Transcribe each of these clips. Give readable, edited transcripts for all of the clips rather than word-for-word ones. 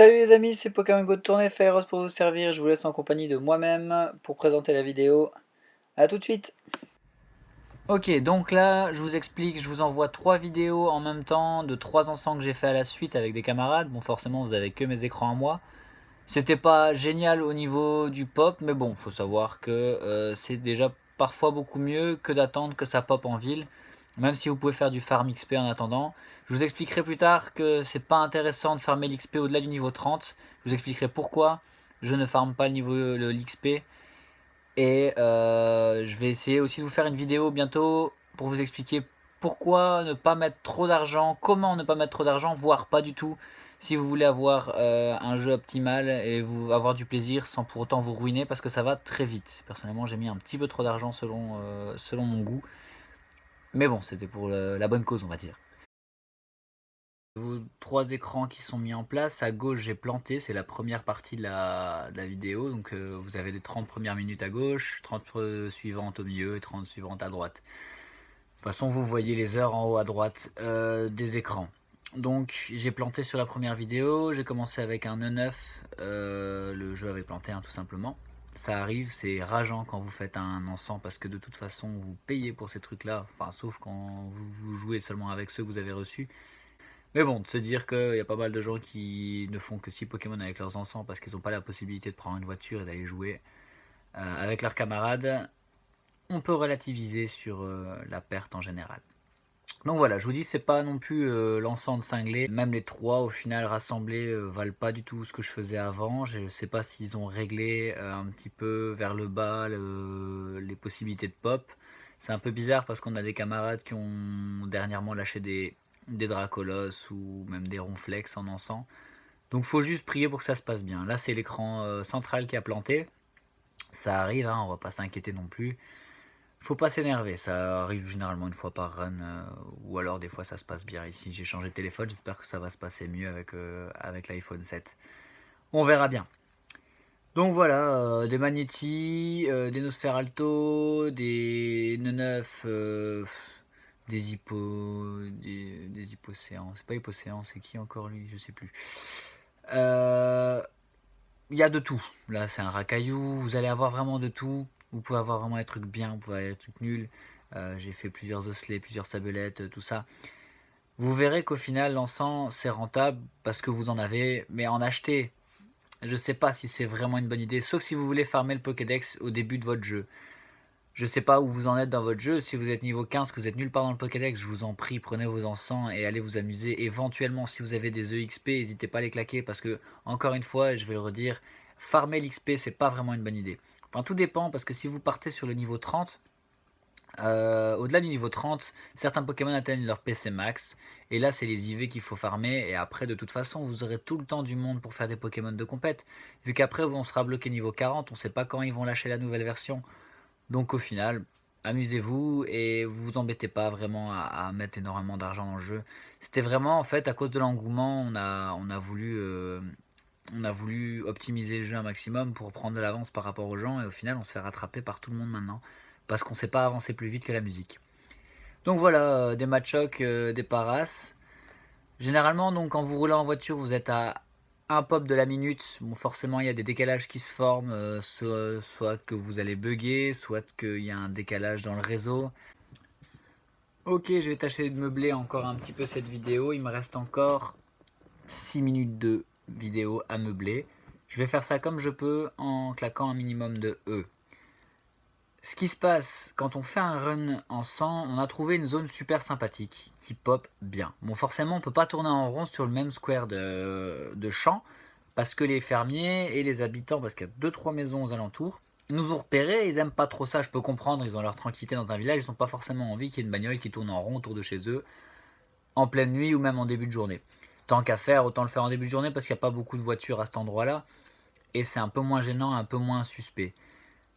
Salut les amis, c'est Pokémon Go de Tournée Féroce pour vous servir. Je vous laisse en compagnie de moi-même pour présenter la vidéo. A tout de suite. Ok, donc là, je vous explique, je vous envoie 3 vidéos en même temps de 3 encens que j'ai fait à la suite avec des camarades. Bon, forcément, vous avez que mes écrans à moi. C'était pas génial au niveau du pop, mais bon, faut savoir que c'est déjà parfois beaucoup mieux que d'attendre que ça pop en ville. Même si vous pouvez faire du farm XP en attendant. Je vous expliquerai plus tard que c'est pas intéressant de farmer l'XP au-delà du niveau 30. Je vous expliquerai pourquoi je ne farme pas le niveau l'XP. Et je vais essayer aussi de vous faire une vidéo bientôt pour vous expliquer pourquoi ne pas mettre trop d'argent, comment ne pas mettre trop d'argent, voire pas du tout, si vous voulez avoir un jeu optimal et vous avoir du plaisir sans pour autant vous ruiner, parce que ça va très vite. Personnellement, j'ai mis un petit peu trop d'argent selon mon goût. Mais bon, c'était pour la bonne cause, on va dire. Vos 3 écrans qui sont mis en place, à gauche j'ai planté, c'est la première partie de la vidéo, donc vous avez les 30 premières minutes à gauche, 30 suivantes au milieu et 30 suivantes à droite. De toute façon vous voyez les heures en haut à droite des écrans. Donc j'ai planté sur la première vidéo, j'ai commencé avec un E9, le jeu avait planté tout simplement. Ça arrive, c'est rageant quand vous faites un encens parce que de toute façon vous payez pour ces trucs là, enfin sauf quand vous jouez seulement avec ceux que vous avez reçus. Mais bon, de se dire qu'il y a pas mal de gens qui ne font que 6 Pokémon avec leurs encens parce qu'ils n'ont pas la possibilité de prendre une voiture et d'aller jouer avec leurs camarades, on peut relativiser sur la perte en général. Donc voilà, je vous dis, c'est pas non plus l'encens de cinglé. Même les 3 au final rassemblés valent pas du tout ce que je faisais avant. Je sais pas s'ils ont réglé un petit peu vers le bas les possibilités de pop. C'est un peu bizarre parce qu'on a des camarades qui ont dernièrement lâché des Dracolos ou même des Ronflex en encens. Donc faut juste prier pour que ça se passe bien. Là c'est l'écran central qui a planté. Ça arrive, hein, on va pas s'inquiéter non plus. Faut pas s'énerver, ça arrive généralement une fois par run, ou alors des fois ça se passe bien. Ici j'ai changé de téléphone, j'espère que ça va se passer mieux avec l'iPhone 7. On verra bien. Donc voilà, des Magnétis, des Nosferalto, des Neneuf, des des Hippocéans. C'est pas Hippocéans, c'est qui encore lui? Je sais plus. Il y a de tout. Là, c'est un racaillou. Vous allez avoir vraiment de tout. Vous pouvez avoir vraiment des trucs bien, vous pouvez avoir des trucs nuls. J'ai fait plusieurs osselets, plusieurs sabelettes, tout ça. Vous verrez qu'au final, l'encens, c'est rentable parce que vous en avez. Mais en acheter, je sais pas si c'est vraiment une bonne idée. Sauf si vous voulez farmer le Pokédex au début de votre jeu. Je sais pas où vous en êtes dans votre jeu. Si vous êtes niveau 15, que vous êtes nulle part dans le Pokédex, je vous en prie, prenez vos encens et allez vous amuser. Éventuellement, si vous avez des EXP, n'hésitez pas à les claquer parce que, encore une fois, je vais le redire, farmer l'XP, c'est pas vraiment une bonne idée. Enfin, tout dépend parce que si vous partez sur le niveau 30, au-delà du niveau 30, certains Pokémon atteignent leur PC max. Et là, c'est les IV qu'il faut farmer. Et après, de toute façon, vous aurez tout le temps du monde pour faire des Pokémon de compète. Vu qu'après, on sera bloqué niveau 40, on sait pas quand ils vont lâcher la nouvelle version. Donc au final, amusez-vous et vous vous embêtez pas vraiment à mettre énormément d'argent dans le jeu. C'était vraiment en fait à cause de l'engouement, on a voulu optimiser le jeu un maximum pour prendre de l'avance par rapport aux gens et au final on se fait rattraper par tout le monde maintenant parce qu'on sait pas avancer plus vite que la musique. Donc voilà, des Machocs, des Paras. Généralement, donc, quand vous roulez en voiture, vous êtes à un pop de la minute. Bon, forcément, il y a des décalages qui se forment, soit que vous allez bugger, soit qu'il y a un décalage dans le réseau. Ok, je vais tâcher de meubler encore un petit peu cette vidéo. Il me reste encore 6 minutes de vidéo à meubler. Je vais faire ça comme je peux en claquant un minimum de E. Ce qui se passe quand on fait un run en 100, on a trouvé une zone super sympathique qui pop bien. Bon, forcément, on peut pas tourner en rond sur le même square de champ parce que les fermiers et les habitants, parce qu'il y a 2-3 maisons aux alentours, nous ont repérés et ils aiment pas trop ça. Je peux comprendre, ils ont leur tranquillité dans un village, ils n'ont pas forcément envie qu'il y ait une bagnole qui tourne en rond autour de chez eux en pleine nuit ou même en début de journée. Tant qu'à faire, autant le faire en début de journée parce qu'il n'y a pas beaucoup de voitures à cet endroit-là et c'est un peu moins gênant, un peu moins suspect.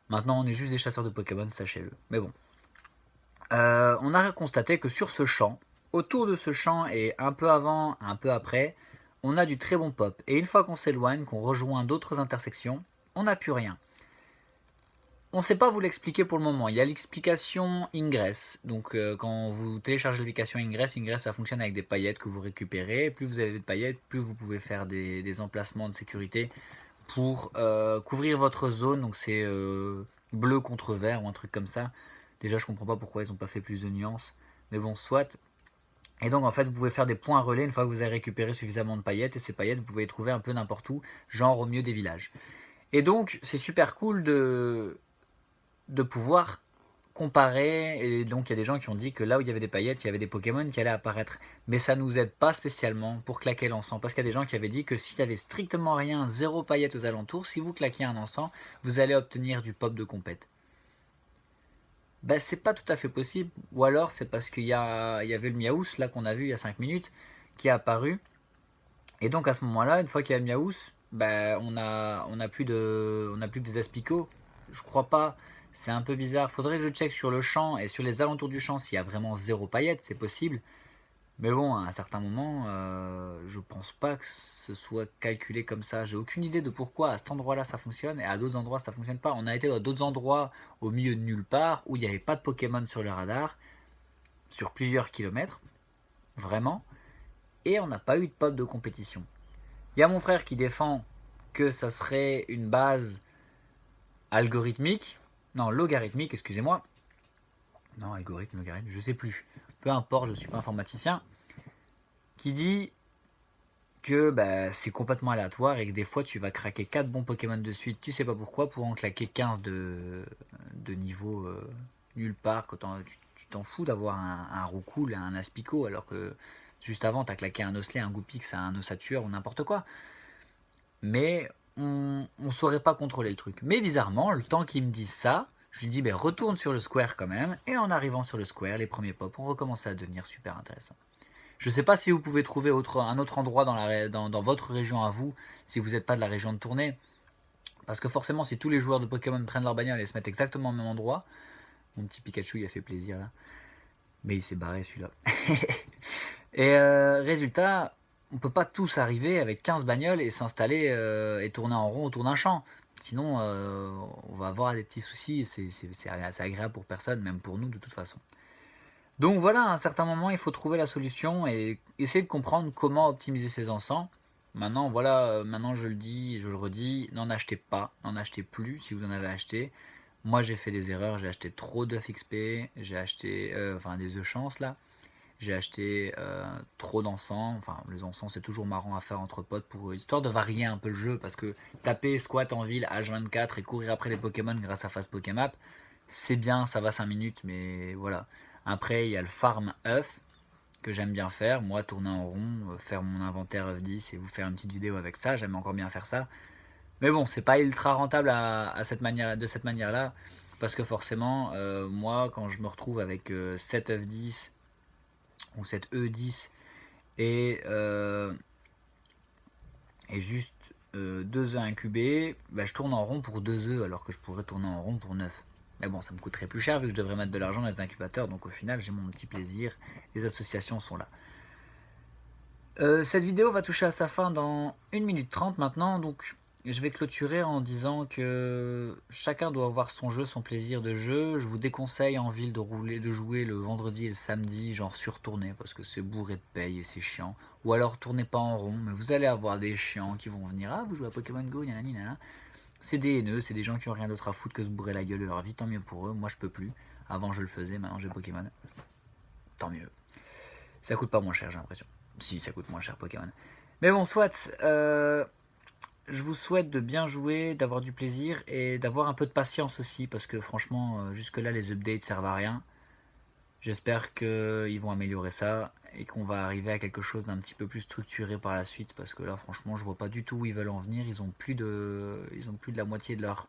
Maintenant, on est juste des chasseurs de Pokémon, sachez-le. Mais bon. On a constaté que sur ce champ, autour de ce champ et un peu avant, un peu après, on a du très bon pop. Et une fois qu'on s'éloigne, qu'on rejoint d'autres intersections, on n'a plus rien. on ne sait pas vous l'expliquer pour le moment. Il y a l'explication Ingress. Donc quand vous téléchargez l'application Ingress, ça fonctionne avec des paillettes que vous récupérez. Plus vous avez de paillettes, plus vous pouvez faire des emplacements de sécurité pour couvrir votre zone. Donc c'est bleu contre vert ou un truc comme ça. Déjà je comprends pas pourquoi ils n'ont pas fait plus de nuances. Mais bon, soit. Et donc en fait vous pouvez faire des points relais une fois que vous avez récupéré suffisamment de paillettes. Et ces paillettes vous pouvez les trouver un peu n'importe où, genre au milieu des villages. Et donc c'est super cool de pouvoir comparer. Et donc il y a des gens qui ont dit que là où il y avait des paillettes, il y avait des Pokémon qui allaient apparaître. Mais ça nous aide pas spécialement pour claquer l'encens. Parce qu'il y a des gens qui avaient dit que s'il y avait strictement rien, zéro paillette aux alentours, si vous claquez un encens, vous allez obtenir du pop de compète. Ben, c'est pas tout à fait possible. Ou alors c'est parce qu'il y avait le Miaous, là qu'on a vu il y a 5 minutes, qui est apparu. Et donc à ce moment-là, une fois qu'il y a le Miaous, ben, on a plus que des aspicots. Je crois pas. C'est un peu bizarre. Faudrait que je check sur le champ et sur les alentours du champ s'il y a vraiment zéro paillette, c'est possible. Mais bon, à un certain moment, je pense pas que ce soit calculé comme ça. J'ai aucune idée de pourquoi à cet endroit-là ça fonctionne et à d'autres endroits ça fonctionne pas. On a été dans d'autres endroits au milieu de nulle part où il n'y avait pas de Pokémon sur le radar, sur plusieurs kilomètres, vraiment, et on n'a pas eu de pop de compétition. Il y a mon frère qui défend que ça serait une base algorithmique, non logarithmique, excusez-moi. Non, algorithme, logarithme, je sais plus. Peu importe, je suis pas informaticien. Qui dit que bah, c'est complètement aléatoire et que des fois tu vas craquer 4 bons Pokémon de suite, tu sais pas pourquoi, pour en claquer 15 de niveau nulle part. Quand tu t'en fous d'avoir un Roucoule, un Aspico, alors que juste avant t'as claqué un Osselay, un Goupix, un Ossature ou n'importe quoi. Mais on saurait pas contrôler le truc. Mais bizarrement, le temps qu'ils me disent ça, je lui dis ben, retourne sur le square quand même. Et en arrivant sur le square, les premiers pops ont recommencé à devenir super intéressants. Je ne sais pas si vous pouvez trouver un autre endroit dans votre région à vous, si vous n'êtes pas de la région de Tournai. Parce que forcément, si tous les joueurs de Pokémon prennent leur bagnole et se mettent exactement au même endroit, mon petit Pikachu il a fait plaisir là. Mais il s'est barré celui-là. Et résultat, on peut pas tous arriver avec 15 bagnoles et s'installer et tourner en rond autour d'un champ. Sinon, on va avoir des petits soucis et c'est agréable pour personne, même pour nous de toute façon. Donc voilà, à un certain moment, il faut trouver la solution et essayer de comprendre comment optimiser ses encens. Maintenant, voilà, maintenant je le dis, je le redis, n'en achetez pas, n'en achetez plus si vous en avez acheté. Moi j'ai fait des erreurs, j'ai acheté trop d'œufs XP, j'ai acheté, enfin des œufs chance là, j'ai acheté trop d'encens, enfin les encens c'est toujours marrant à faire entre potes pour histoire de varier un peu le jeu parce que taper squat en ville H24 et courir après les Pokémon grâce à Fast Pokémap, c'est bien, ça va 5 minutes, mais voilà. Après, il y a le farm œuf que j'aime bien faire. Moi, tourner en rond, faire mon inventaire œuf 10 et vous faire une petite vidéo avec ça. J'aime encore bien faire ça. Mais bon, c'est pas ultra rentable de cette manière-là. Parce que forcément, moi, quand je me retrouve avec 7 œuf 10 ou 7 E10 et juste 2 œufs incubés, bah, je tourne en rond pour 2 œufs alors que je pourrais tourner en rond pour 9. Mais bon, ça me coûterait plus cher vu que je devrais mettre de l'argent dans les incubateurs. Donc au final, j'ai mon petit plaisir. Les associations sont là. Cette vidéo va toucher à sa fin dans 1 minute 30 maintenant. Donc je vais clôturer en disant que chacun doit avoir son jeu, son plaisir de jeu. Je vous déconseille en ville de jouer le vendredi et le samedi, genre sur tournée, parce que c'est bourré de paye et c'est chiant. Ou alors tournez pas en rond, mais vous allez avoir des chiants qui vont venir. Ah, vous jouez à Pokémon Go, nanani, nanana. C'est des haineux, c'est des gens qui ont rien d'autre à foutre que se bourrer la gueule de leur vie, tant mieux pour eux, moi je peux plus. Avant je le faisais, maintenant j'ai Pokémon. Tant mieux. Ça coûte pas moins cher, j'ai l'impression. Si, ça coûte moins cher Pokémon. Mais bon, soit, je vous souhaite de bien jouer, d'avoir du plaisir et d'avoir un peu de patience aussi, parce que franchement, jusque-là les updates servent à rien. J'espère qu'ils vont améliorer ça et qu'on va arriver à quelque chose d'un petit peu plus structuré par la suite, parce que là franchement je vois pas du tout où ils veulent en venir. Ils ont plus de la moitié de leur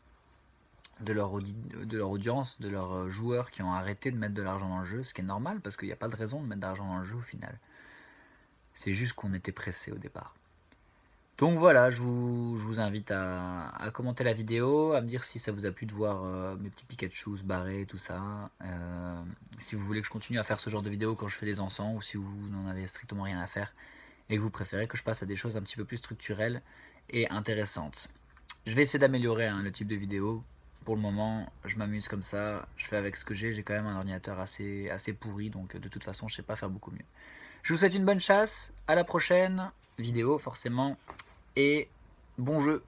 audience, de leurs joueurs qui ont arrêté de mettre de l'argent dans le jeu, ce qui est normal parce qu'il n'y a pas de raison de mettre de l'argent dans le jeu au final. C'est juste qu'on était pressé au départ. Donc voilà, je vous invite à commenter la vidéo, à me dire si ça vous a plu de voir mes petits Pikachu se barrer, tout ça. Si vous voulez que je continue à faire ce genre de vidéo quand je fais des encens, ou si vous n'en avez strictement rien à faire, et que vous préférez que je passe à des choses un petit peu plus structurelles et intéressantes. Je vais essayer d'améliorer le type de vidéo, pour le moment, je m'amuse comme ça, je fais avec ce que j'ai quand même un ordinateur assez pourri, donc de toute façon, je sais pas faire beaucoup mieux. Je vous souhaite une bonne chasse, à la prochaine vidéo forcément, et bon jeu.